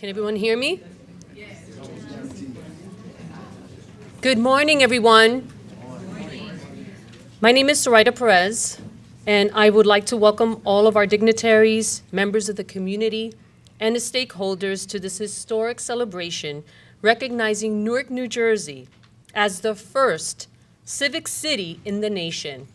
Can everyone hear me? Good morning, everyone. My name is Soraya Perez, and I would like to welcome all of our dignitaries, members of the community, and the stakeholders to this historic celebration recognizing Newark, New Jersey as the first civic city in the nation.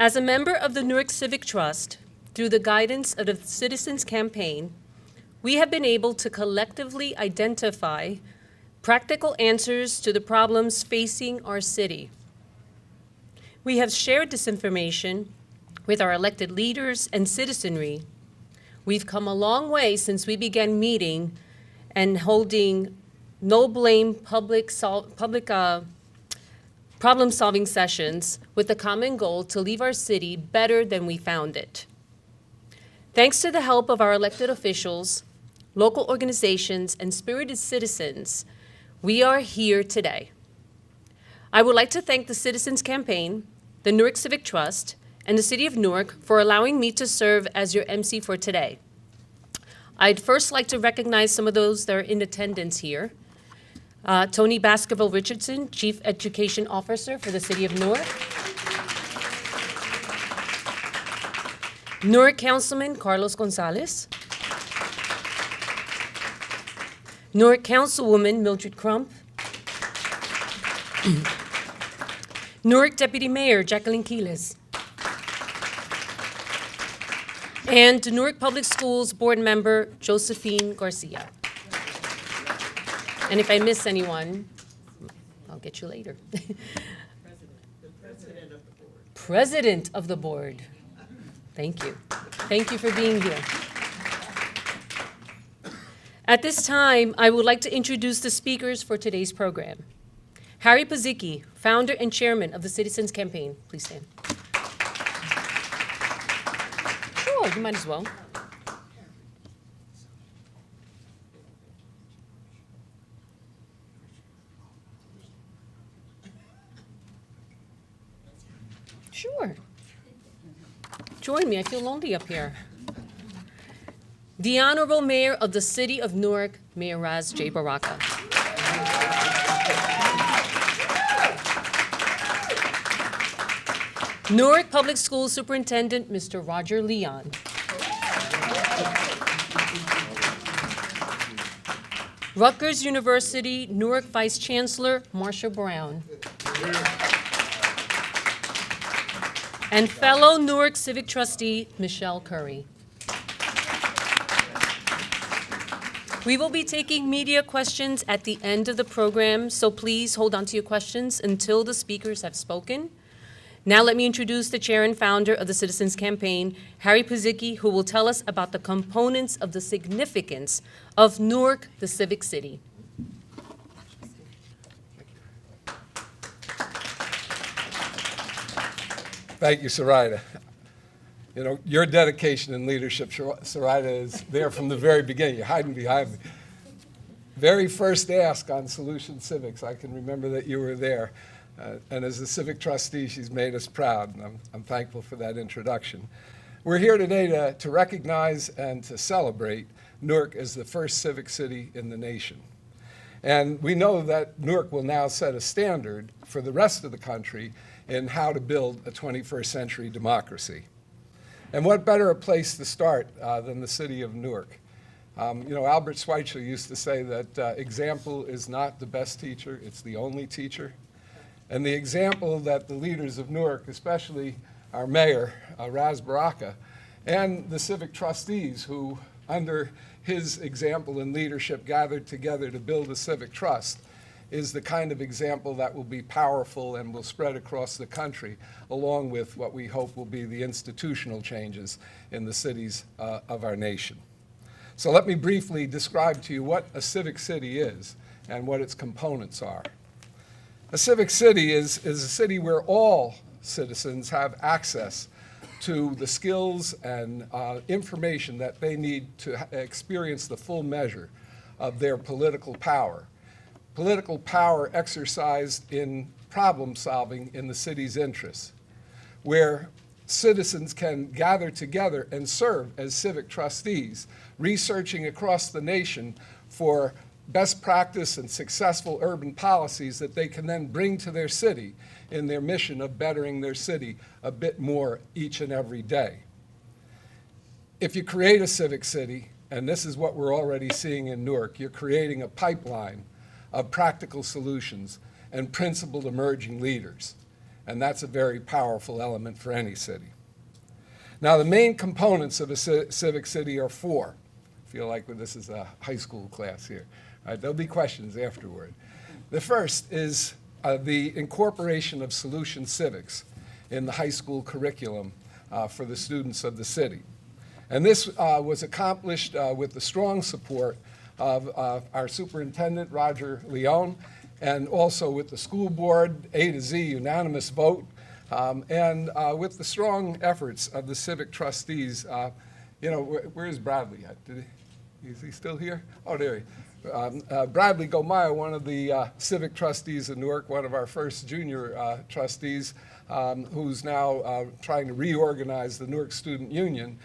As a member of the Newark Civic Trust, through the guidance of the Citizens Campaign, we have been able to collectively identify practical answers to the problems facing our city. We have shared this information with our elected leaders and citizenry. We've come a long way since we began meeting and holding no-blame problem-solving sessions with the common goal to leave our city better than we found it. Thanks to the help of our elected officials, local organizations, and spirited citizens, we are here today. I would like to thank the Citizens Campaign, the Newark Civic Trust, and the City of Newark for allowing me to serve as your MC for today. I'd first like to recognize some of those that are in attendance here. Tony Baskerville-Richardson, Chief Education Officer for the City of Newark. Newark Councilman Carlos Gonzalez. Newark Councilwoman Mildred Crump. Newark Deputy Mayor Jacqueline Quiles. And Newark Public Schools Board Member Josephine Garcia. And if I miss anyone, I'll get you later. The President of the Board. President of the Board. Thank you. Thank you for being here. At this time, I would like to introduce the speakers for today's program. Harry Pazicki, founder and chairman of the Citizens Campaign. Please stand. Sure, you might as well. Sure. Join me, I feel lonely up here. The Honorable Mayor of the City of Newark, Mayor Ras Baraka. Newark Public Schools Superintendent, Mr. Roger Liang. Rutgers University Newark Vice Chancellor, Marsha Brown. And fellow Newark Civic Trustee, Michelle Curry. We will be taking media questions at the end of the program, so please hold on to your questions until the speakers have spoken. Now let me introduce the chair and founder of the Citizens Campaign, Harry Pazicki, who will tell us about the components of the significance of Newark, the civic city. Thank you, Soraya. You know, your dedication and leadership, Soraya, is there from the very beginning. You're hiding behind me. Very first ask on Solution Civics, I can remember that you were there. And as a civic trustee, she's made us proud, and I'm thankful for that introduction. We're here today to recognize and to celebrate Newark as the first civic city in the nation. And we know that Newark will now set a standard for the rest of the country in how to build a 21st century democracy. And what better a place to start than the city of Newark? You know, Albert Schweitzer used to say that example is not the best teacher, it's the only teacher. And the example that the leaders of Newark, especially our mayor, Ras Baraka, and the civic trustees who, under his example and leadership, gathered together to build a civic trust, is the kind of example that will be powerful and will spread across the country, along with what we hope will be the institutional changes in the cities of our nation. So let me briefly describe to you what a civic city is and what its components are. A civic city is a city where all citizens have access to the skills and information that they need to experience the full measure of their political power. Political power exercised in problem solving in the city's interests, where citizens can gather together and serve as civic trustees, researching across the nation for best practice and successful urban policies that they can then bring to their city in their mission of bettering their city a bit more each and every day. If you create a civic city, and this is what we're already seeing in Newark, you're creating a pipeline of practical solutions and principled emerging leaders. And that's a very powerful element for any city. Now, the main components of a civic city are four. I feel like this is a high school class here. All right, there'll be questions afterward. The first is the incorporation of solution civics in the high school curriculum for the students of the city. And this was accomplished with the strong support of our superintendent, Liang, and also with the school board, A to Z, unanimous vote, and with the strong efforts of the civic trustees. Where's Bradley at? Is he still here? Oh, there he is. Bradley Gomaya, one of the civic trustees of Newark, one of our first junior trustees, who's now trying to reorganize the Newark Student Union,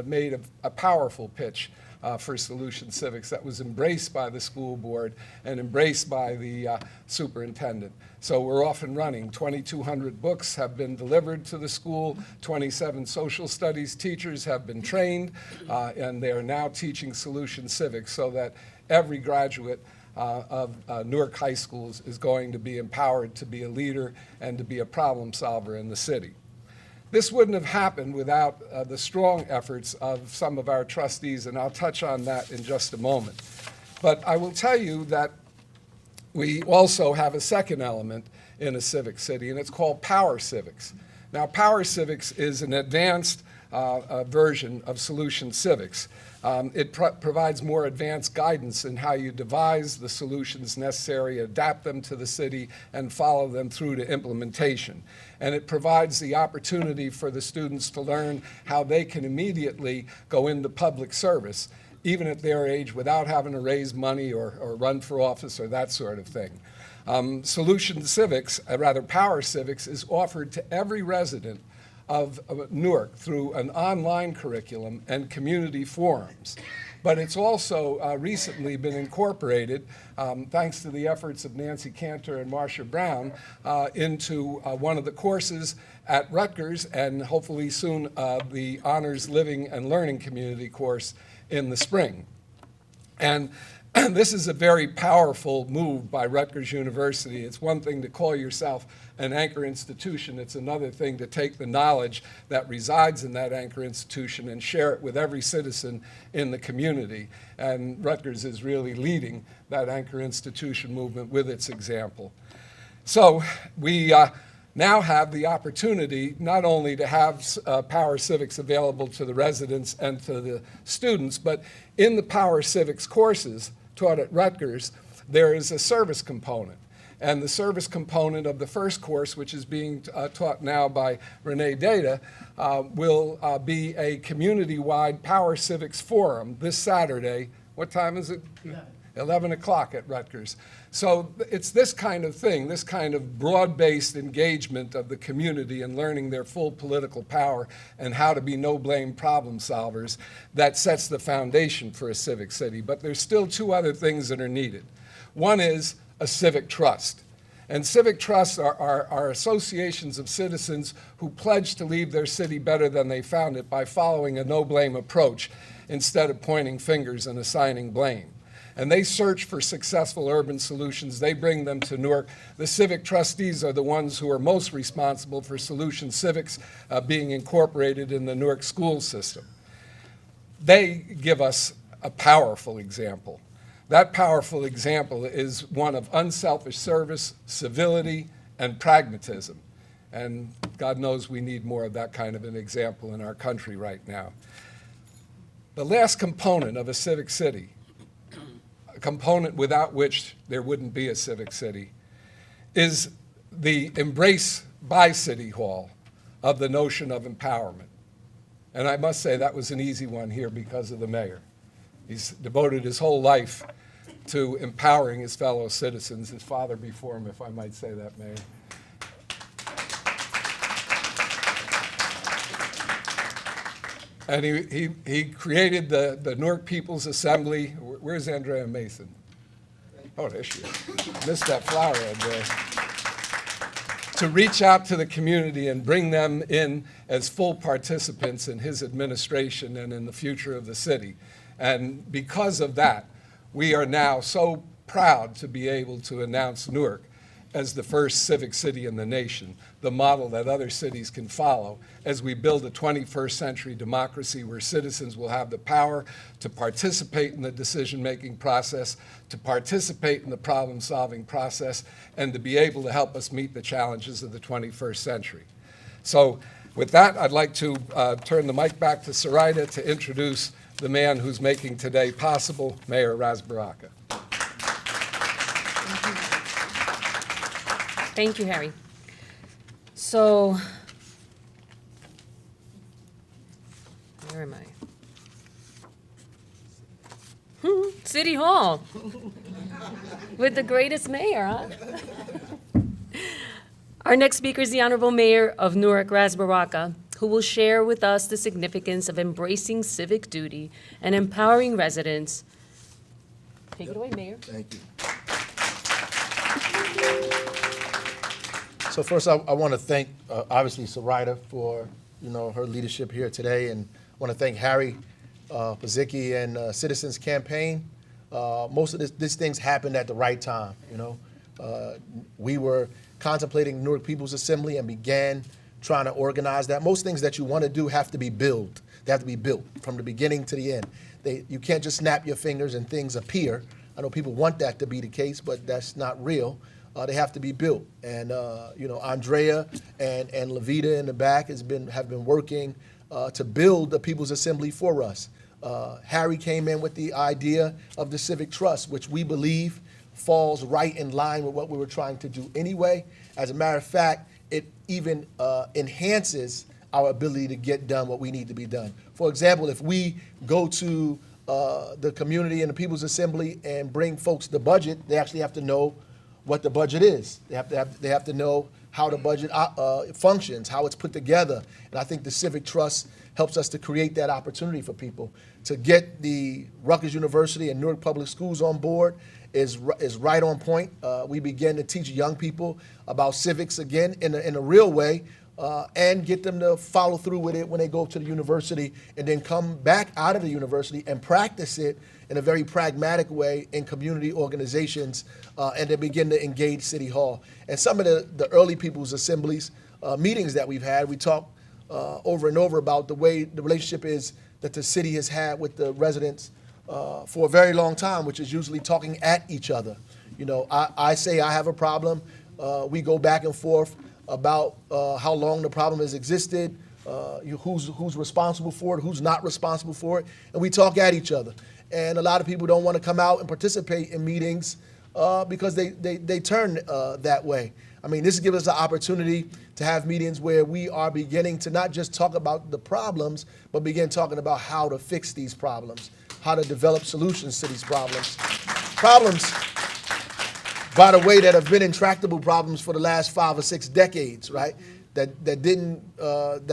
made a powerful pitch for solution civics that was embraced by the school board and embraced by the superintendent. So we're off and running. 2,200 books have been delivered to the school. 27 social studies teachers have been trained, and they are now teaching solution civics so that every graduate of Newark high schools is going to be empowered to be a leader and to be a problem solver in the city. This wouldn't have happened without the strong efforts of some of our trustees, and I'll touch on that in just a moment. But I will tell you that we also have a second element in a civic city, and it's called power civics. Now, power civics is an advanced version of solution civics. It provides more advanced guidance in how you devise the solutions necessary, adapt them to the city, and follow them through to implementation. And it provides the opportunity for the students to learn how they can immediately go into public service, even at their age, without having to raise money or run for office or that sort of thing. Solution civics, rather power civics, is offered to every resident of Newark through an online curriculum and community forums. But it's also recently been incorporated, thanks to the efforts of Nancy Cantor and Marcia Brown, into one of the courses at Rutgers, and hopefully soon the Honors Living and Learning Community course in the spring. And this is a very powerful move by Rutgers University. It's one thing to call yourself an anchor institution. It's another thing to take the knowledge that resides in that anchor institution and share it with every citizen in the community. And Rutgers is really leading that anchor institution movement with its example. So we now have the opportunity not only to have Power Civics available to the residents and to the students, but in the Power Civics courses taught at Rutgers, there is a service component. And the service component of the first course, which is being taught now by Renee Data, will be a community-wide Power Civics Forum this Saturday. What time is it? 11 o'clock at Rutgers. So it's this kind of thing, this kind of broad-based engagement of the community and learning their full political power and how to be no-blame problem solvers that sets the foundation for a civic city. But there's still two other things that are needed. One is a civic trust. And civic trusts are associations of citizens who pledge to leave their city better than they found it by following a no-blame approach instead of pointing fingers and assigning blame. And they search for successful urban solutions. They bring them to Newark. The civic trustees are the ones who are most responsible for solution civics being incorporated in the Newark school system. They give us a powerful example. That powerful example is one of unselfish service, civility, and pragmatism. And God knows we need more of that kind of an example in our country right now. The last component of a civic city, a component without which there wouldn't be a civic city, is the embrace by City Hall of the notion of empowerment. And I must say that was an easy one here because of the mayor. He's devoted his whole life to empowering his fellow citizens, his father before him, if I might say that, Mayor. And he created the Newark People's Assembly. Where's Andrea Mason? Oh, there she is. Missed that flower, Andrea. To reach out to the community and bring them in as full participants in his administration and in the future of the city. And because of that, we are now so proud to be able to announce Newark as the first civic city in the nation, the model that other cities can follow as we build a 21st century democracy where citizens will have the power to participate in the decision-making process, to participate in the problem-solving process, and to be able to help us meet the challenges of the 21st century. So with that, I'd like to turn the mic back to Sarita to introduce the man who's making today possible, Mayor Ras Baraka. Thank you, Harry. So, where am I? City Hall. With the greatest mayor, huh? Our next speaker is the Honorable Mayor of Newark, Ras Baraka, who will share with us the significance of embracing civic duty and empowering residents. Take it away, Mayor. Thank you. So first, I want to thank, obviously, Sarita for, her leadership here today, and I want to thank Harry Pazicki and Citizens Campaign. Most of these things happened at the right time, We were contemplating Newark People's Assembly and began trying to organize that. Most things that you want to do have to be built. They have to be built from the beginning to the end. You can't just snap your fingers and things appear. I know people want that to be the case, but that's not real. They have to be built, and Andrea and Levita in the back have been working to build the People's Assembly for us. Harry came in with the idea of the Civic Trust, which we believe falls right in line with what we were trying to do anyway. As a matter of fact, it even enhances our ability to get done what we need to be done. For example, if we go to the community and the People's Assembly and bring folks the budget, they actually have to know what the budget is. They have to know how the budget functions, how it's put together. And I think the Civic Trust helps us to create that opportunity for people. To get the Rutgers University and Newark Public Schools on board is right on point. We begin to teach young people about civics again in a real way, and get them to follow through with it when they go to the university, and then come back out of the university and practice it in a very pragmatic way in community organizations, and then begin to engage City Hall. And some of the early People's Assemblies meetings that we've had, we talk over and over about the way the relationship is that the city has had with the residents for a very long time, which is usually talking at each other. I say I have a problem. We go back and forth about how long the problem has existed, who's responsible for it, who's not responsible for it, and we talk at each other. And a lot of people don't want to come out and participate in meetings because they turn that way. I mean, this gives us an opportunity to have meetings where we are beginning to not just talk about the problems, but begin talking about how to fix these problems, how to develop solutions to these problems. Problems, by the way, that have been intractable problems for the last 5 or 6 decades, right? That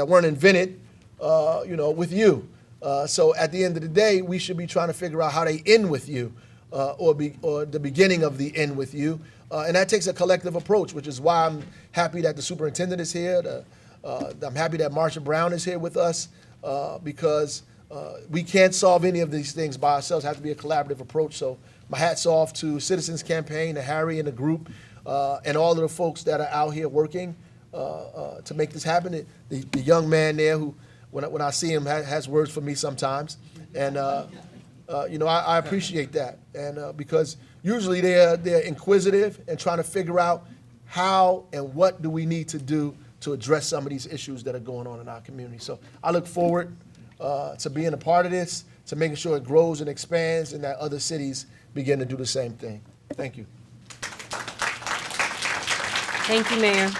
weren't invented, with you. So at the end of the day, we should be trying to figure out how they end with you, or the beginning of the end with you. And that takes a collective approach, which is why I'm happy that the superintendent is here. I'm happy that Marsha Brown is here with us, because we can't solve any of these things by ourselves. It has to be a collaborative approach. So my hat's off to Citizens Campaign, to Harry and the group, and all of the folks that are out here working to make this happen. The young man there who, when I see him, has words for me sometimes. And, I appreciate that. And because usually they're inquisitive and trying to figure out how and what do we need to do to address some of these issues that are going on in our community. So I look forward to being a part of this, to making sure it grows and expands, and that other cities begin to do the same thing. Thank you. Thank you, Mayor.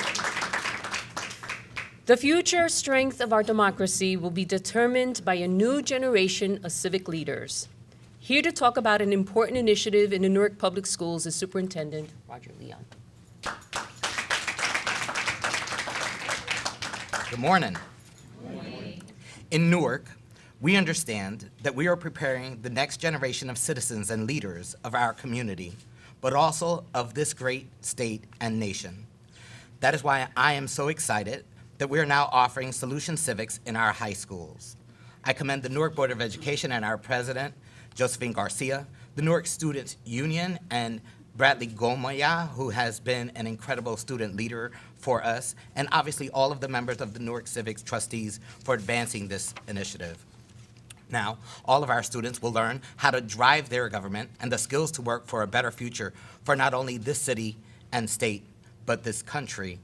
The future strength of our democracy will be determined by a new generation of civic leaders. Here to talk about an important initiative in the Newark Public Schools is Superintendent Roger Liang. Good morning. Good morning. In Newark, We understand that we are preparing the next generation of citizens and leaders of our community, but also of this great state and nation. That is why I am so excited that we are now offering Solution Civics in our high schools. I commend the Newark Board of Education and our president, Josephine Garcia, the Newark Students Union, and Bradley Gomaya, who has been an incredible student leader for us, and obviously all of the members of the Newark Civics trustees for advancing this initiative. Now, all of our students will learn how to drive their government and the skills to work for a better future for not only this city and state, but this country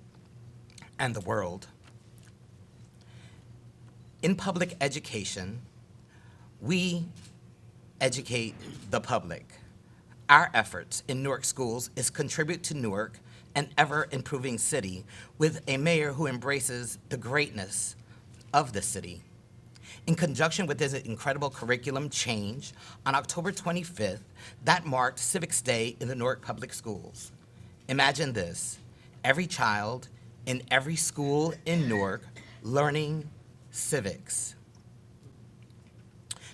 and the world. In public education, we educate the public. Our efforts in Newark Schools is contribute to Newark, an ever-improving city, with a mayor who embraces the greatness of the city. In conjunction with this incredible curriculum change, on October 25th, that marked Civics Day in the Newark Public Schools. Imagine this, every child in every school in Newark learning civics.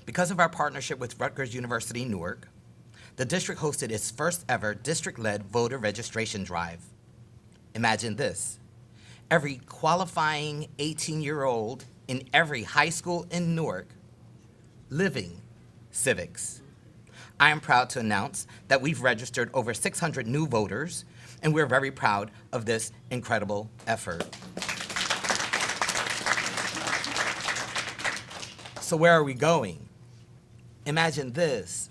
Because of our partnership with Rutgers University Newark, the district hosted its first ever district-led voter registration drive. Imagine this, every qualifying 18-year-old in every high school in Newark living civics. I am proud to announce that we've registered over 600 new voters, and we're very proud of this incredible effort. So where are we going? Imagine this,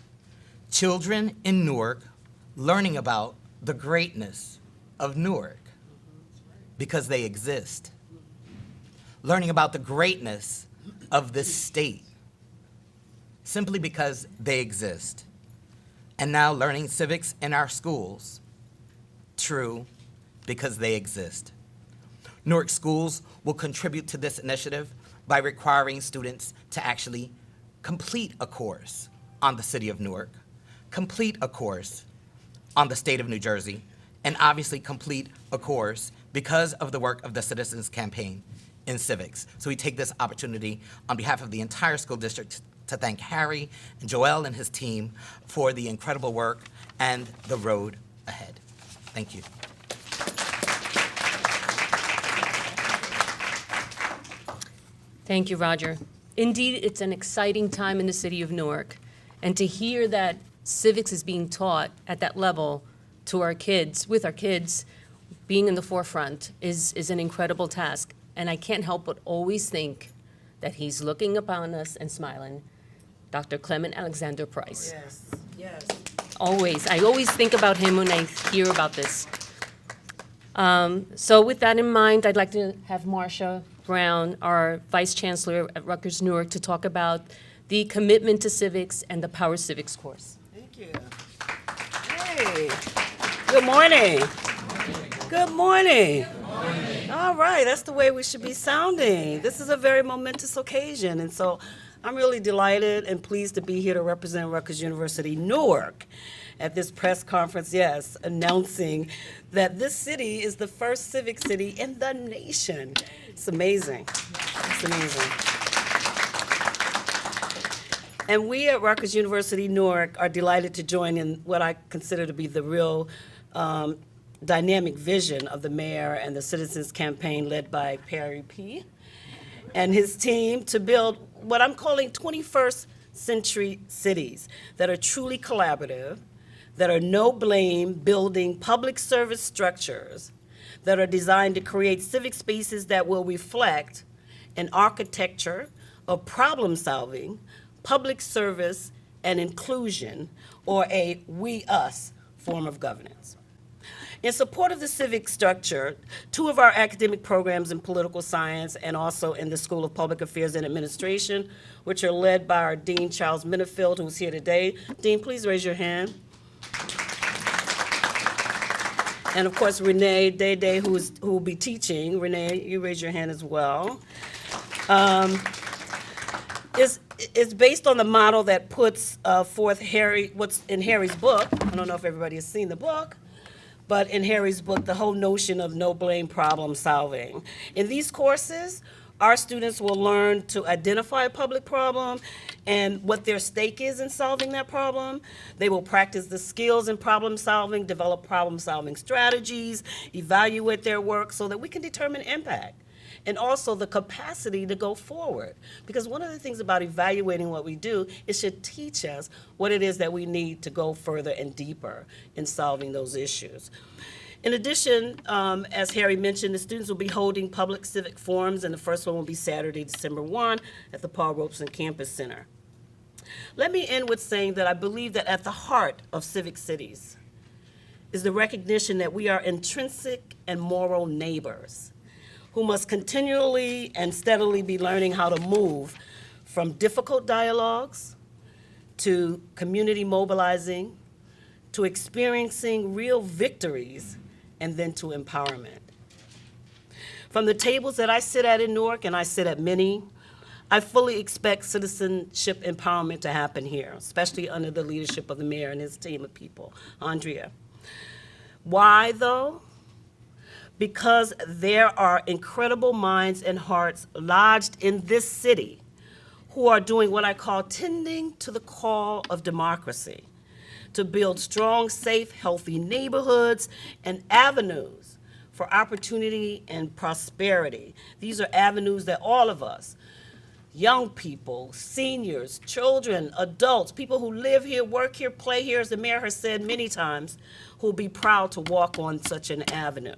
children in Newark learning about the greatness of Newark because they exist. Learning about the greatness of this state simply because they exist. And now learning civics in our schools, true, because they exist. Newark Schools will contribute to this initiative by requiring students to actually complete a course on the city of Newark, complete a course on the state of New Jersey, and obviously complete a course because of the work of the Citizens Campaign in civics. So we take this opportunity on behalf of the entire school district to thank Harry and Joel and his team for the incredible work and the road ahead. Thank you. Thank you, Roger. Indeed, it's an exciting time in the city of Newark. And to hear that civics is being taught at that level to our kids, with our kids, being in the forefront is an incredible task. And I can't help but always think that he's looking upon us and smiling. Dr. Clement Alexander Price. Yes, yes. Always. I always think about him when I hear about this. So with that in mind, I'd like to have Marcia Brown, our Vice Chancellor at Rutgers Newark, to talk about the commitment to civics and the Power Civics course. Thank you. Hey, good morning. Good morning. All right, that's the way we should be sounding. This is a very momentous occasion, and so I'm really delighted and pleased to be here to represent Rutgers University Newark at this press conference, yes, announcing that this city is the first civic city in the nation. It's amazing. It's amazing. And we at Rutgers University Newark are delighted to join in what I consider to be the real dynamic vision of the mayor and the Citizens Campaign led by Perry P. and his team to build what I'm calling 21st century cities that are truly collaborative, that are no-blame building public service structures that are designed to create civic spaces that will reflect an architecture of problem-solving, public service, and inclusion, or a we-us form of governance. In support of the civic structure, two of our academic programs in political science and also in the School of Public Affairs and Administration, which are led by our Dean, Charles Minifield, who's here today. Dean, please raise your hand. And of course, Renee Day, who will be teaching. Renee, you raise your hand as well. It's based on the model that puts forth what's in Harry's book. I don't know if everybody has seen the book, but in Harry's book, the whole notion of no-blame problem solving. And these courses Our students will learn to identify a public problem and what their stake is in solving that problem. They will practice the skills in problem solving, develop problem solving strategies, evaluate their work so that we can determine impact. And also the capacity to go forward. Because one of the things about evaluating what we do, it should teach us what it is that we need to go further and deeper in solving those issues. In addition, as Harry mentioned, the students will be holding public civic forums, and the first one will be Saturday, December 1 at the Paul Robeson Campus Center. Let me end with saying that I believe that at the heart of civic cities is the recognition that we are intrinsic and moral neighbors who must continually and steadily be learning how to move from difficult dialogues to community mobilizing to experiencing real victories and then to empowerment. From the tables that I sit at in Newark, and I sit at many, I fully expect citizenship empowerment to happen here, especially under the leadership of the mayor and his team of people, Andrea. Why though? Because there are incredible minds and hearts lodged in this city who are doing what I call tending to the call of democracy, to build strong, safe, healthy neighborhoods and avenues for opportunity and prosperity. These are avenues that all of us, young people, seniors, children, adults, people who live here, work here, play here, as the mayor has said many times, who will be proud to walk on such an avenue.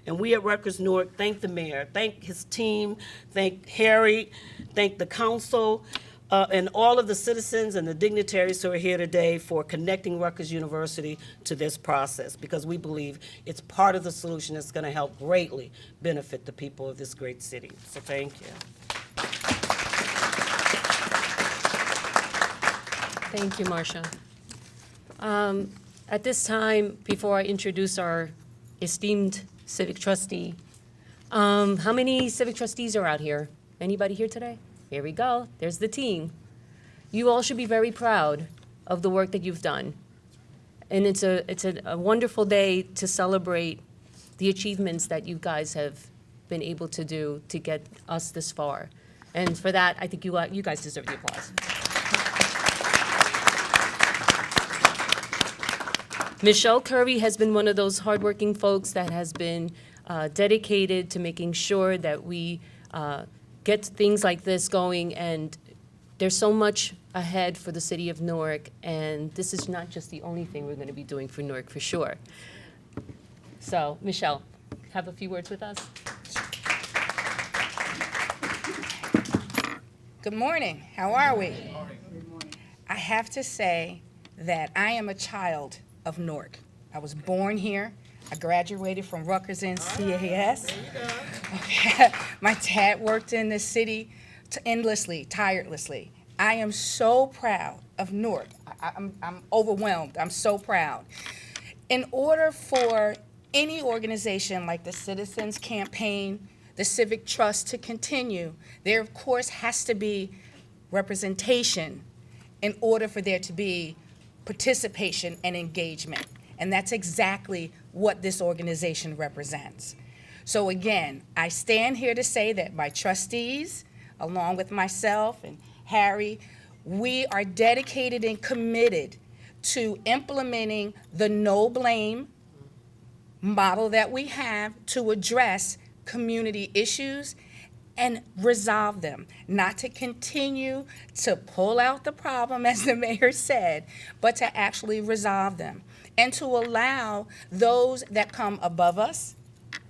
And we at Rutgers Newark thank the mayor, thank his team, thank Harry, thank the council, and all of the citizens and the dignitaries who are here today for connecting Rutgers University to this process, because we believe it's part of the solution that's going to help greatly benefit the people of this great city. So thank you. Thank you, Marcia. At this time, before I introduce our esteemed civic trustee, how many civic trustees are out here? Anybody here today? Here we go. There's the team. You all should be very proud of the work that you've done. And it's a wonderful day to celebrate the achievements that you guys have been able to do to get us this far. And for that, I think you guys deserve the applause. Michelle Kirby has been one of those hardworking folks that has been dedicated to making sure that we get things like this going, and there's so much ahead for the city of Newark, and this is not just the only thing we're going to be doing for Newark, for sure. So, Michelle, have a few words with us? Good morning. How are we? Good morning. I have to say that I am a child of Newark. I was born here. I graduated from Rutgers NCAS. Okay. My dad worked in this city endlessly, tirelessly. I am so proud of Newark. I'm overwhelmed. I'm so proud. In order for any organization like the Citizens Campaign, the Civic Trust to continue, there of course has to be representation in order for there to be participation and engagement. And that's exactly what this organization represents. So again, I stand here to say that my trustees, along with myself and Harry, we are dedicated and committed to implementing the no blame model that we have to address community issues and resolve them, not to continue to pull out the problem, as the mayor said, but to actually resolve them, and to allow those that come above us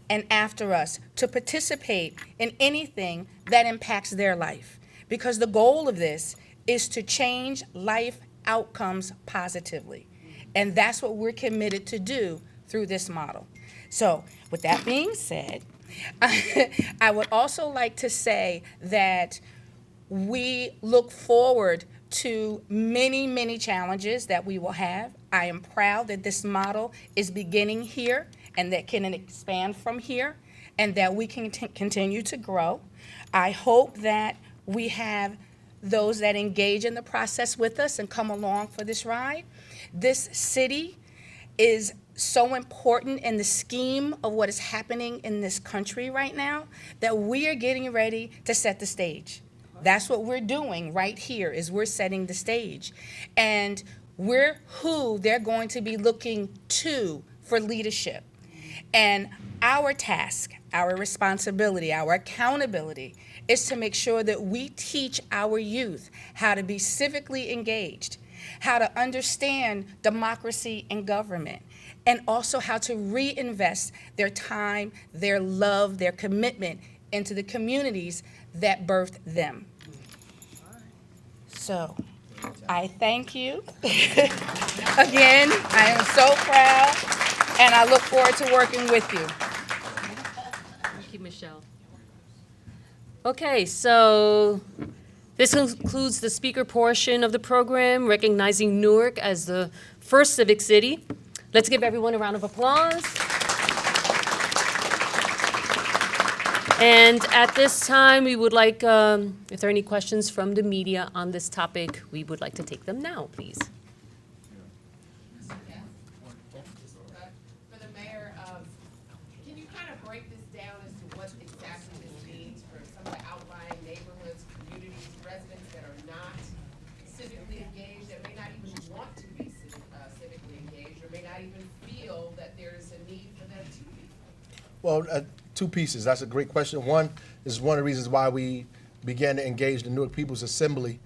and after us to participate in anything that impacts their life. Because the goal of this is to change life outcomes positively. And that's what we're committed to do through this model. So with that being said, I would also like to say that we look forward to many, many challenges that we will have. I am proud that this model is beginning here and that can expand from here and that we can continue to grow. I hope that we have those that engage in the process with us and come along for this ride. This city is so important in the scheme of what is happening in this country right now that we are getting ready to set the stage. That's what we're doing right here, is we're setting the stage. And we're who they're going to be looking to for leadership. And our task, our responsibility, our accountability is to make sure that we teach our youth how to be civically engaged, how to understand democracy and government, and also how to reinvest their time, their love, their commitment into the communities that birthed them. So, I thank you. Again, I am so proud, and I look forward to working with you. Thank you, Michelle. Okay, so this concludes the speaker portion of the program, recognizing Newark as the first civic city. Let's give everyone a round of applause. And at this time, we would like, if there are any questions from the media on this topic, we would like to take them now, please. For the mayor, can you kind of break this down as to what exactly this means for some of the outlying neighborhoods, communities, residents that are not civically engaged, that may not even want to be civically engaged, or may not even feel that there is a need for them to be? Well, two pieces. That's a great question. One is one of the reasons why we began to engage the Newark People's Assembly,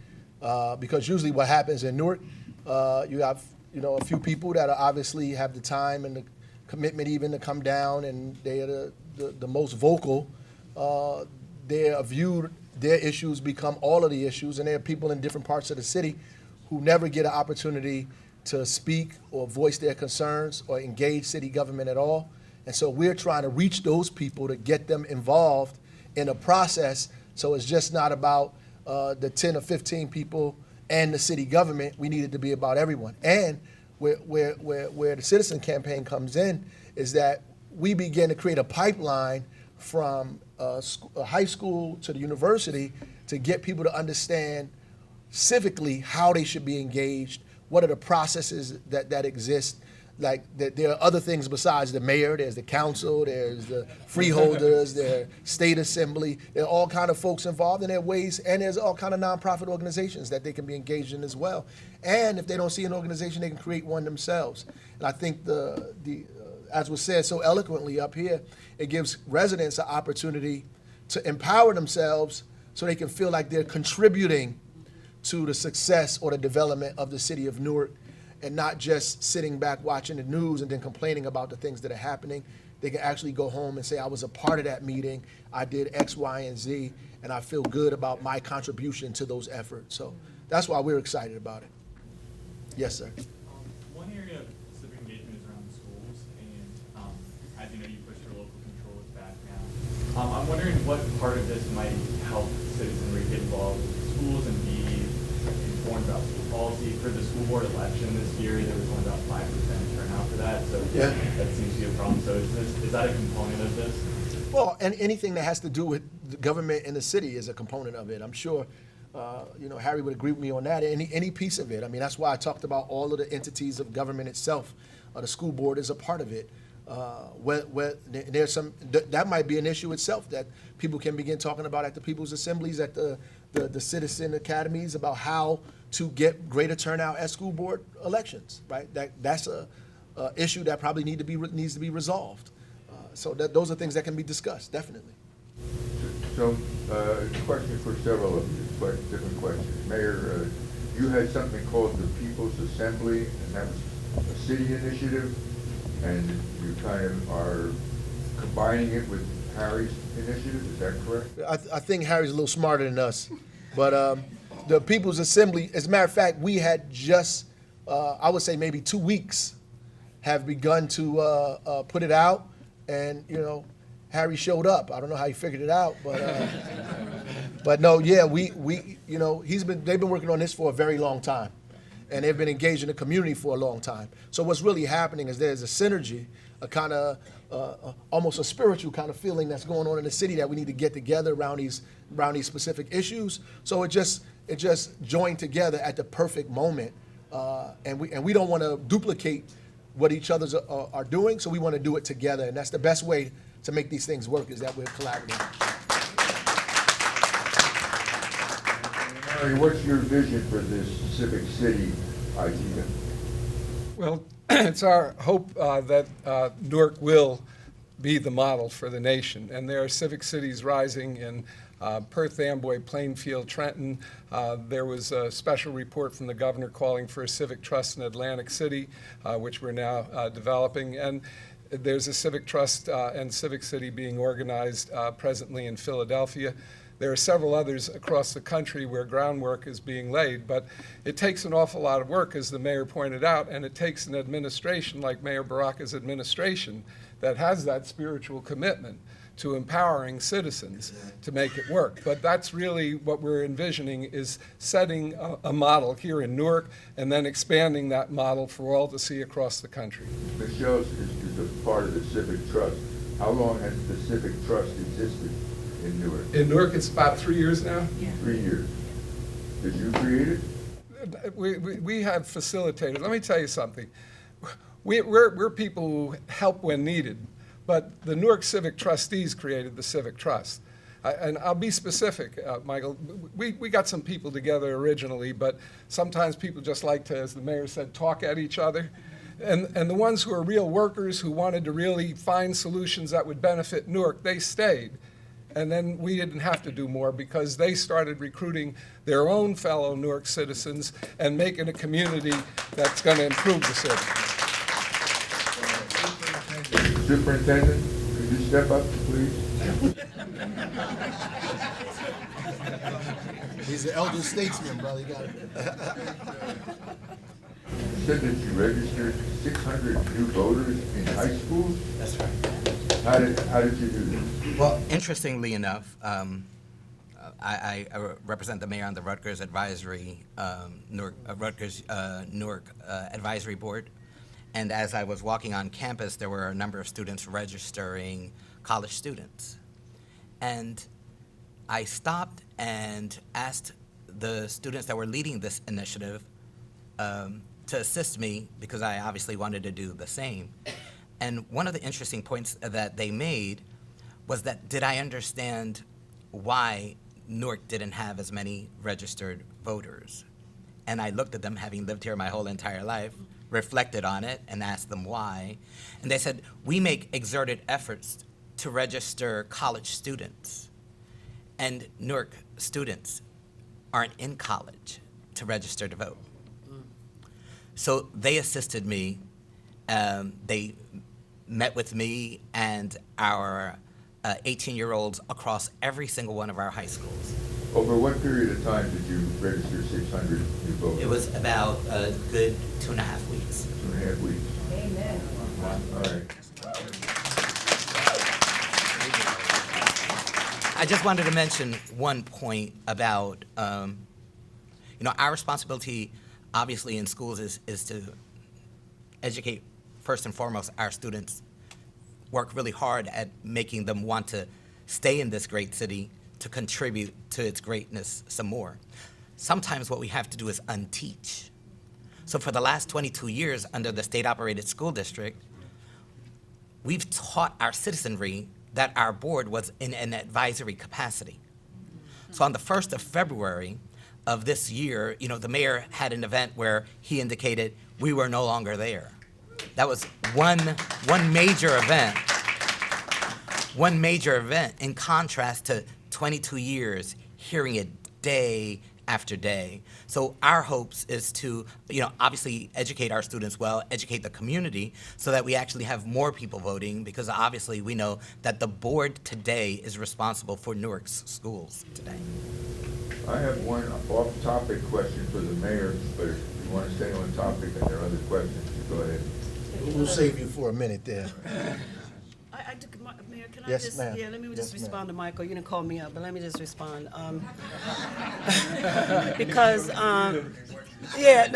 because usually what happens in Newark, you have a few people that obviously have the time and the commitment even to come down, and they are the most vocal. Their issues become all of the issues, and there are people in different parts of the city who never get an opportunity to speak or voice their concerns or engage city government at all. And so we're trying to reach those people to get them involved in a process, so it's just not about the 10 or 15 people and the city government. We need it to be about everyone. And where the citizen campaign comes in is that we begin to create a pipeline from a high school to the university to get people to understand civically how they should be engaged, what are the processes that exist. Like there are other things besides the mayor. There's the council, there's the freeholders, there's state assembly. There are all kind of folks involved, and there are ways, and there's all kind of nonprofit organizations that they can be engaged in as well. And if they don't see an organization, they can create one themselves. And I think as was said so eloquently up here, it gives residents an opportunity to empower themselves so they can feel like they're contributing to the success or the development of the city of Newark, and not just sitting back watching the news and then complaining about the things that are happening. They can actually go home and say, I was a part of that meeting, I did X, Y, and Z, and I feel good about my contribution to those efforts. So that's why we're excited about it. Yes, sir. One area of civic engagement is around the schools, and as you know, you push for local control with that now. I'm wondering what part of this might help citizenry get involved with schools and be informed about school policy. For the school board election this year, there was only about 5% turnout for that, so yeah, that seems to be a problem. So is that a component of this? Well, and anything that has to do with the government in the city is a component of it. I'm sure, Harry would agree with me on that. Any piece of it. I mean, that's why I talked about all of the entities of government itself. The school board is a part of it. Where there's some that might be an issue itself that people can begin talking about at the people's assemblies, at the citizen academies, about how to get greater turnout at school board elections. Right, that's a issue that probably needs to be resolved. So those are things that can be discussed, definitely. So, question for several of you, but different questions. Mayor, you had something called the People's Assembly, and that was a city initiative, and you kind of are combining it with Harry's initiative, is that correct? I think Harry's a little smarter than us, but the People's Assembly, as a matter of fact, we had just, I would say maybe 2 weeks, have begun to put it out, and Harry showed up. I don't know how he figured it out, but no, yeah, we they've been working on this for a very long time, and they've been engaged in the community for a long time. So what's really happening is there's a synergy, a kind of almost a spiritual kind of feeling that's going on in the city that we need to get together around these specific issues. So it just joined together at the perfect moment, and we don't want to duplicate what each other's are doing, so we want to do it together, and that's the best way to make these things work, is that we're collaborating. Harry, what's your vision for this Civic City idea? Well, it's our hope that Newark will be the model for the nation. And there are civic cities rising in Perth, Amboy, Plainfield, Trenton. There was a special report from the governor calling for a civic trust in Atlantic City, which we're now developing. And there's a civic trust and civic city being organized presently in Philadelphia. There are several others across the country where groundwork is being laid, but it takes an awful lot of work, as the mayor pointed out, and it takes an administration like Mayor Baraka's administration that has that spiritual commitment to empowering citizens to make it work. But that's really what we're envisioning, is setting a model here in Newark and then expanding that model for all to see across the country. Michelle is a part of the Civic Trust. How long has the Civic Trust existed in Newark? In Newark, it's about 3 years now. 3 years. Did you create it? We have facilitated. Let me tell you something. We're people who help when needed, but the Newark Civic Trustees created the Civic Trust. And I'll be specific, Michael. We got some people together originally, but sometimes people just like to, as the mayor said, talk at each other. And the ones who are real workers, who wanted to really find solutions that would benefit Newark, they stayed. And then we didn't have to do more because they started recruiting their own fellow Newark citizens and making a community that's going to improve the city. Superintendent, could you step up, please? He's the elder statesman, brother. You got it. You said that you registered 600 new voters in high schools? That's right. How did you do this? Well, interestingly enough, I represent the mayor on the Rutgers Newark Advisory Board. And as I was walking on campus, there were a number of students registering college students. And I stopped and asked the students that were leading this initiative to assist me, because I obviously wanted to do the same. And one of the interesting points that they made was that, did I understand why Newark didn't have as many registered voters? And I looked at them, having lived here my whole entire life, reflected on it, and asked them why. And they said, we make exerted efforts to register college students. And Newark students aren't in college to register to vote. So they assisted me. They met with me and our 18-year-olds across every single one of our high schools. Over what period of time did you register 600 new voters? It was about a good 2.5 weeks. 2.5 weeks. Amen. All right. I just wanted to mention one point about, our responsibility, obviously, in schools is to educate, first and foremost, our students, work really hard at making them want to stay in this great city, to contribute to its greatness some more. Sometimes what we have to do is unteach. So for the last 22 years under the state-operated school district, we've taught our citizenry that our board was in an advisory capacity. So on the 1st of February of this year, the mayor had an event where he indicated we were no longer there. That was one major event. One major event, in contrast to 22 years hearing it day after day. So our hopes is to, obviously educate our students well, educate the community, so that we actually have more people voting, because obviously we know that the board today is responsible for Newark's schools today. I have one off-topic question for the mayor, but if you want to stay on topic and there are other questions, go ahead. We'll save you for a minute there. Mayor, can I Yes, just, ma'am. yeah, let me Yes, just ma'am. respond to Michael. You didn't call me up, but let me just respond. Because, yeah,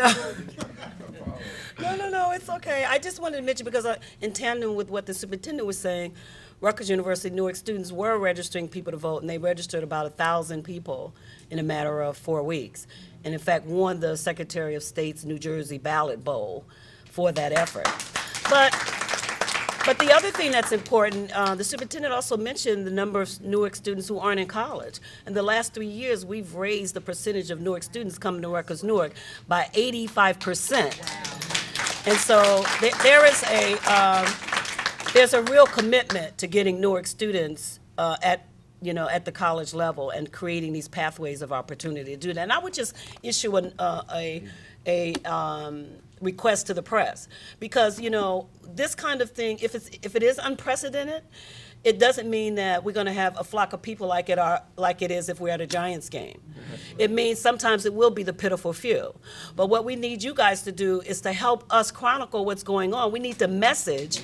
no, it's okay. I just wanted to mention, because in tandem with what the superintendent was saying, Rutgers University Newark students were registering people to vote, and they registered about 1,000 people in a matter of 4 weeks. And in fact, won the Secretary of State's New Jersey ballot bowl for that effort. But the other thing that's important, the superintendent also mentioned the number of Newark students who aren't in college. In the last 3 years, we've raised the percentage of Newark students coming to Rutgers Newark by 85%. And so there's a real commitment to getting Newark students at the college level and creating these pathways of opportunity to do that. And I would just issue a request to the press, because this kind of thing, if it is unprecedented, it doesn't mean that we're going to have a flock of people like it is if we're at a Giants game. It means sometimes it will be the pitiful few. But what we need you guys to do is to help us chronicle what's going on. We need to message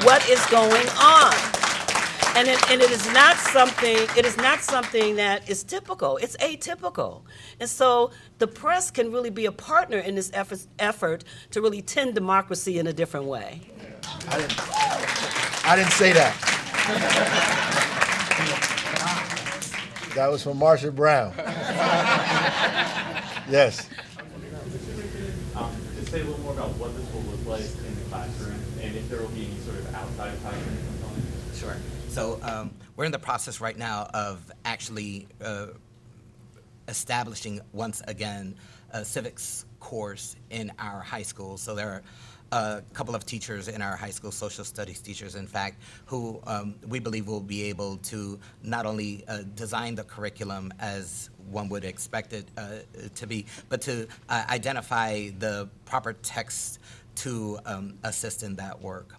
what is going on. And it is not something that is typical. It's atypical. And so the press can really be a partner in this effort to really tend democracy in a different way. I didn't say that. That was from Marsha Brown. Yes. Just say a little more about what this will look like in the classroom, and if there will be any sort of outside classroom component. Sure. So we're in the process right now of actually establishing once again a civics course in our high school. So there are a couple of teachers in our high school, social studies teachers, in fact, who we believe will be able to not only design the curriculum as one would expect it to be, but to identify the proper text to assist in that work.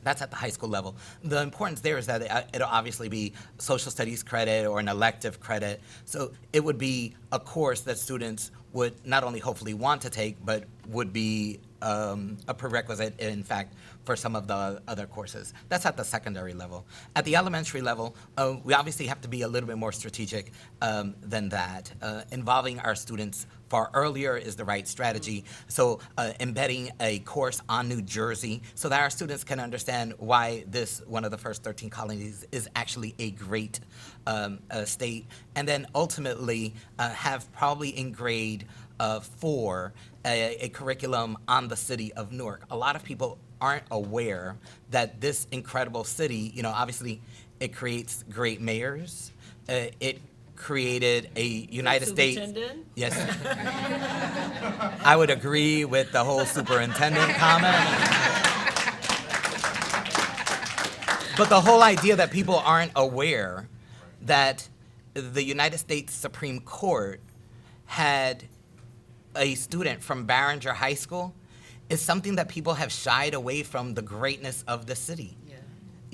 That's at the high school level. The importance there is that it'll obviously be social studies credit or an elective credit. So it would be a course that students would not only hopefully want to take, but would be a prerequisite, in fact, for some of the other courses. That's at the secondary level. At the elementary level, we obviously have to be a little bit more strategic than that. Involving our students far earlier is the right strategy. So embedding a course on New Jersey so that our students can understand why this, one of the first 13 colonies, is actually a great state. And then ultimately have probably in grade 4 a curriculum on the city of Newark. A lot of people aren't aware that this incredible city, obviously it creates great mayors. It created a United States. Yes. I would agree with the whole superintendent comment. But the whole idea that people aren't aware that the United States Supreme Court had a student from Barringer High School is something that people have shied away from the greatness of the city.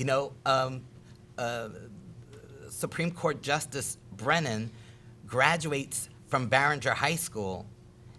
Yeah. Supreme Court Justice Brennan graduates from Barringer High School,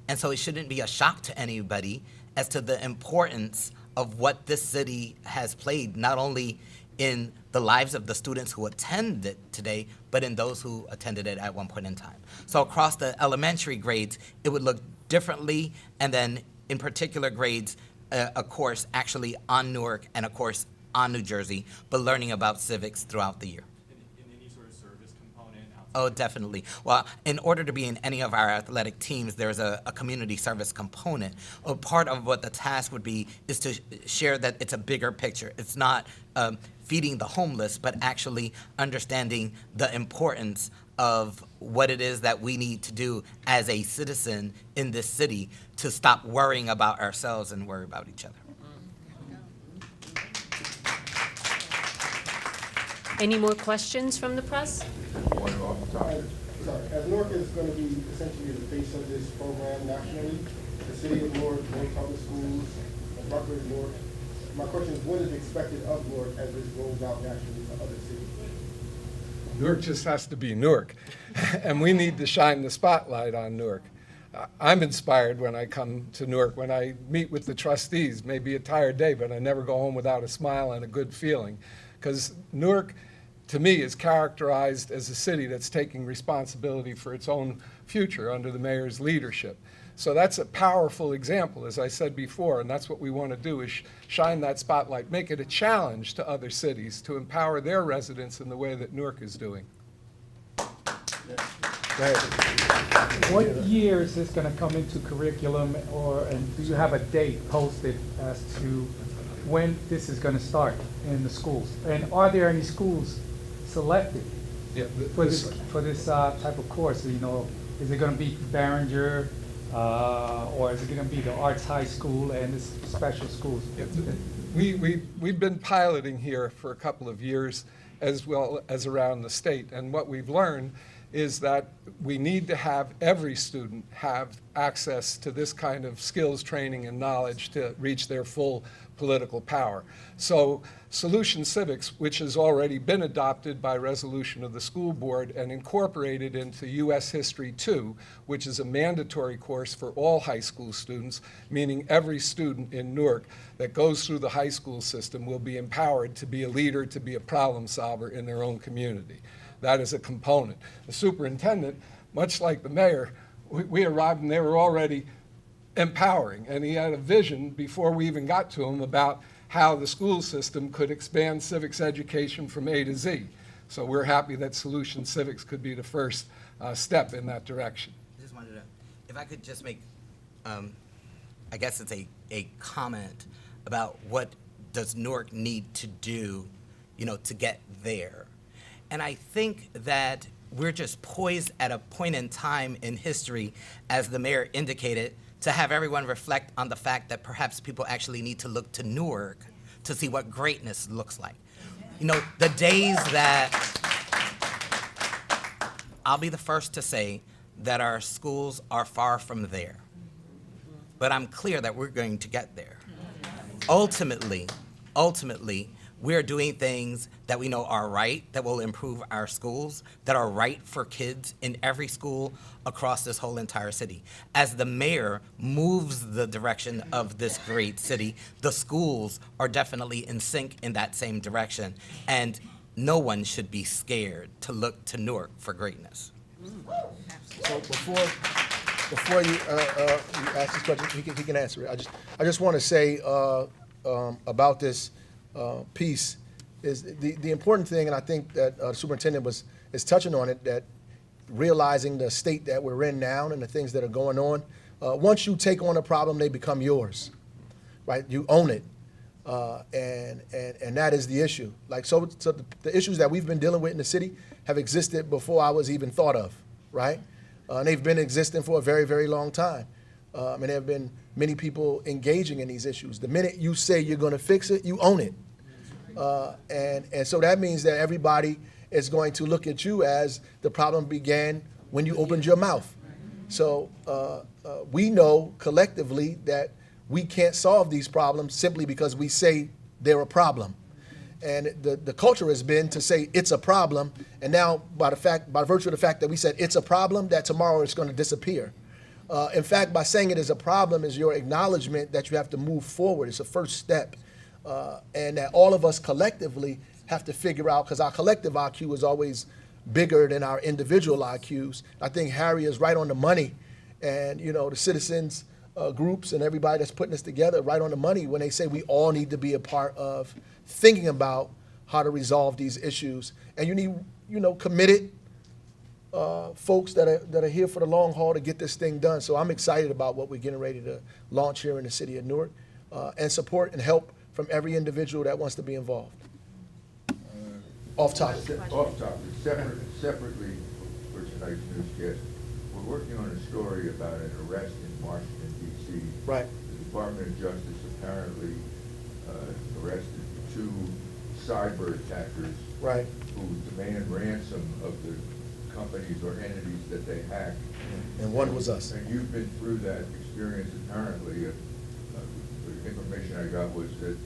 and so it shouldn't be a shock to anybody as to the importance of what this city has played, not only in the lives of the students who attend it today, but in those who attended it at one point in time. So across the elementary grades, it would look differently, and then in particular grades, a course actually on Newark and a course on New Jersey, but learning about civics throughout the year. In any sort of service component? Oh, definitely. Well, in order to be in any of our athletic teams, there's a community service component. Part of what the task would be is to share that it's a bigger picture. It's not feeding the homeless, but actually understanding the importance of what it is that we need to do as a citizen in this city to stop worrying about ourselves and worry about each other. Any more questions from the press? One off the top. Sorry, as Newark is going to be essentially the face of this program nationally, the city of Newark, Newark Public Schools, and Rutgers Newark, my question is, what is expected of Newark as this rolls out nationally to other cities? Newark just has to be Newark, and we need to shine the spotlight on Newark. I'm inspired when I come to Newark, when I meet with the trustees. Maybe a tired day, but I never go home without a smile and a good feeling, because Newark, to me, is characterized as a city that's taking responsibility for its own future under the mayor's leadership. So that's a powerful example, as I said before, and that's what we want to do, is shine that spotlight, make it a challenge to other cities to empower their residents in the way that Newark is doing. What year is this going to come into curriculum, and do you have a date posted as to when this is going to start in the schools? And are there any schools selected Yeah, for this type of course? You know, is it going to be Barringer, or is it going to be the Arts High School and this special schools? We've been piloting here for a couple of years as well as around the state. And what we've learned is that we need to have every student have access to this kind of skills training and knowledge to reach their full political power. So Solution Civics, which has already been adopted by resolution of the school board and incorporated into U.S. History 2, which is a mandatory course for all high school students, meaning every student in Newark that goes through the high school system will be empowered to be a leader, to be a problem solver in their own community. That is a component. The superintendent, much like the mayor, we arrived and they were already empowering, and he had a vision before we even got to him about how the school system could expand civics education from A to Z. So we're happy that Solution Civics could be the first step in that direction. I just wanted to, if I could just make, I guess it's a comment about what does Newark need to do, you know, to get there. And I think that we're just poised at a point in time in history, as the mayor indicated, to have everyone reflect on the fact that perhaps people actually need to look to Newark to see what greatness looks like. You know, the days that, I'll be the first to say that our schools are far from there. But I'm clear that we're going to get there. Ultimately, we're doing things that we know are right, that will improve our schools, that are right for kids in every school across this whole entire city. As the mayor moves the direction of this great city, the schools are definitely in sync in that same direction. And no one should be scared to look to Newark for greatness. So before you ask this question, he can answer it. I just want to say about this piece is the important thing, and I think that the superintendent is touching on it, that realizing the state that we're in now and the things that are going on. Once you take on a problem, they become yours, right? You own it, and that is the issue. Like so the issues that we've been dealing with in the city have existed before I was even thought of, right? And they've been existing for a very, very long time. And there have been many people engaging in these issues. The minute you say you're going to fix it, you own it. And so that means that everybody is going to look at you as the problem began when you opened your mouth. So we know collectively that we can't solve these problems simply because we say they're a problem. And the culture has been to say it's a problem, and now by virtue of the fact that we said it's a problem, that tomorrow it's going to disappear. In fact, by saying it is a problem is your acknowledgement that you have to move forward. It's a first step. And that all of us collectively have to figure out, because our collective IQ is always bigger than our individual IQs. I think Harry is right on the money, and you know the citizens groups and everybody that's putting this together right on the money when they say we all need to be a part of thinking about how to resolve these issues. And you need, you know, committed folks that are here for the long haul to get this thing done. So I'm excited about what we're getting ready to launch here in the city of Newark, and support and help from every individual that wants to be involved. Off topic. Separately for tonight's newscast, we're working on a story about an arrest in Washington, D.C. Right. The Department of Justice apparently arrested 2 cyber attackers, Right. who demand ransom of the companies or entities that they hacked. And one was us. And you've been through that experience apparently. The information I got was that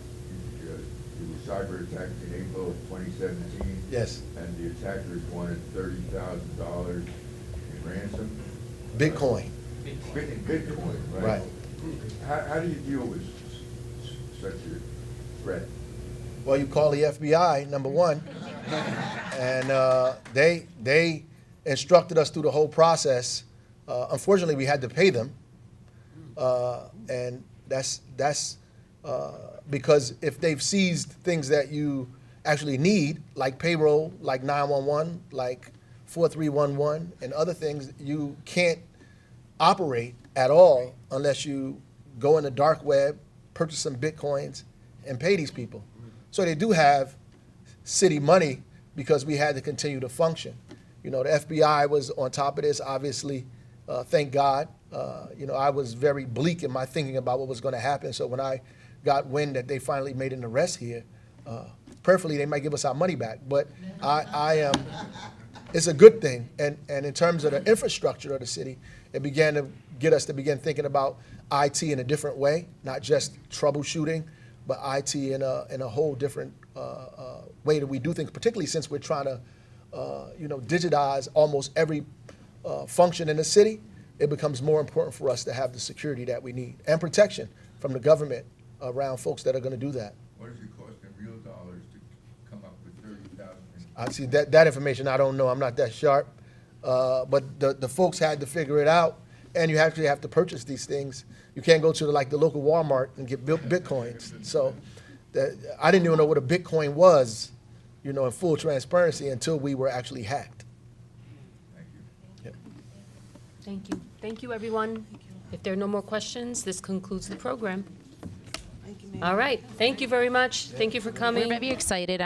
you were cyber attacked in April of 2017. Yes. And the attackers wanted $30,000 in ransom. Bitcoin. Bitcoin, right? Right. How do you deal with such a threat? Well, you call the FBI, number one, and they instructed us through the whole process. Unfortunately, we had to pay them, and that's because if they've seized things that you actually need, like payroll, like 911, like 4311, and other things, you can't operate at all unless you go in the dark web, purchase some Bitcoins, and pay these people. So they do have city money because we had to continue to function. You know, the FBI was on top of this, obviously, thank God. You know, I was very bleak in my thinking about what was going to happen. So when I got wind that they finally made an arrest here, prayerfully they might give us our money back. But I am, it's a good thing. And in terms of the infrastructure of the city, it began to get us to begin thinking about IT in a different way, not just troubleshooting, but IT in a whole different way that we do things, particularly since we're trying to, you know, digitize almost every function in the city. It becomes more important for us to have the security that we need and protection from the government around folks that are going to do that. What does it cost in real dollars to come up with 30,000? I see that information. I don't know. I'm not that sharp. But the folks had to figure it out, and you actually have to purchase these things. You can't go to the local Walmart and get Bitcoins. So I didn't even know what a Bitcoin was, you know, in full transparency until we were actually hacked. Thank you. Yep. Thank you. Thank you, everyone. If there are no more questions, this concludes the program. All right. Thank you very much. Thank you for coming. We're very excited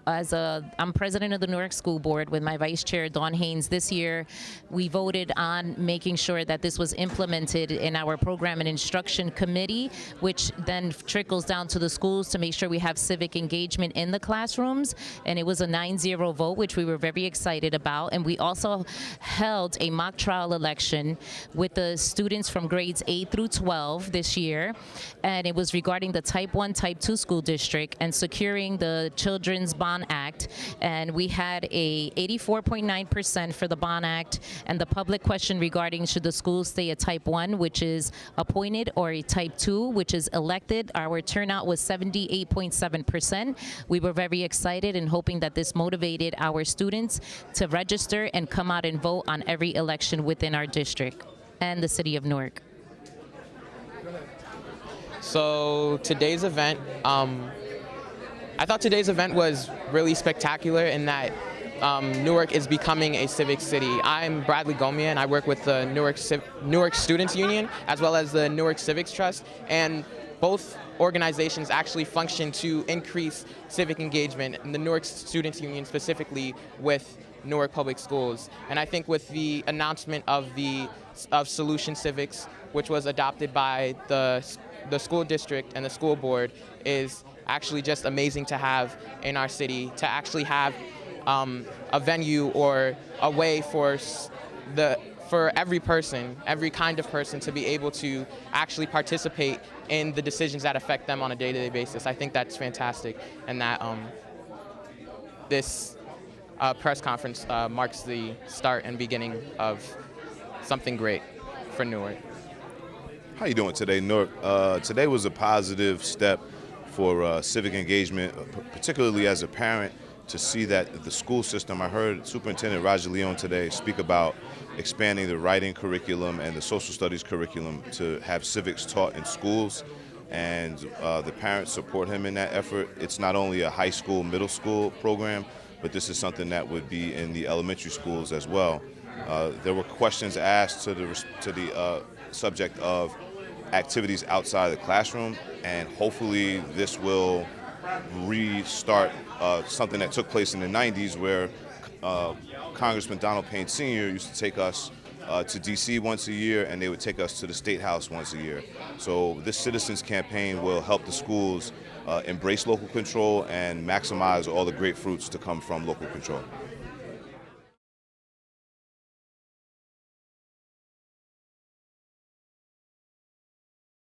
I'm president of the Newark School Board with my vice chair, Dawn Haynes. This year, we voted on making sure that this was implemented in our program and instruction committee, which then trickles down to the schools to make sure we have civic engagement in the classrooms. And it was a 9-0 vote, which we were very excited about. And we also held a mock trial election with the students from grades 8 through 12 this year. And it was regarding the Type 1, Type 2 school district and securing the Children's Bond Act. And we had a 84.9% for the Bond Act, and the public question regarding should the schools stay a Type 1, which is appointed, or a Type 2, which is elected. Our turnout was 78.7%. We were very excited and hoping that this motivated our students to register and come out and vote on every election within our district and the city of Newark. So today's event, I thought today's event was really spectacular in that Newark is becoming a civic city. I'm Bradley Gomia, and I work with the Newark Students Union as well as the Newark Civics Trust, and both organizations actually function to increase civic engagement, and the Newark Students Union specifically with Newark Public Schools. And I think with the announcement of Solution Civics, which was adopted by the school district and the school board, is actually just amazing to have in our city, to actually have a venue or a way for every person, every kind of person, to be able to actually participate in the decisions that affect them on a day-to-day basis. I think that's fantastic, and that this press conference marks the start and beginning of something great for Newark. How you doing today, Newark? Today was a positive step for civic engagement, particularly as a parent, to see that the school system. I heard Superintendent Liang today speak about expanding the writing curriculum and the social studies curriculum to have civics taught in schools, and the parents support him in that effort. It's not only a high school, middle school program, but this is something that would be in the elementary schools as well. There were questions asked to the subject of activities outside the classroom, and hopefully this will restart something that took place in the 90s where Congressman Donald Payne Sr. used to take us to D.C. once a year, and they would take us to the State House once a year. So this citizens campaign will help the schools embrace local control and maximize all the great fruits to come from local control.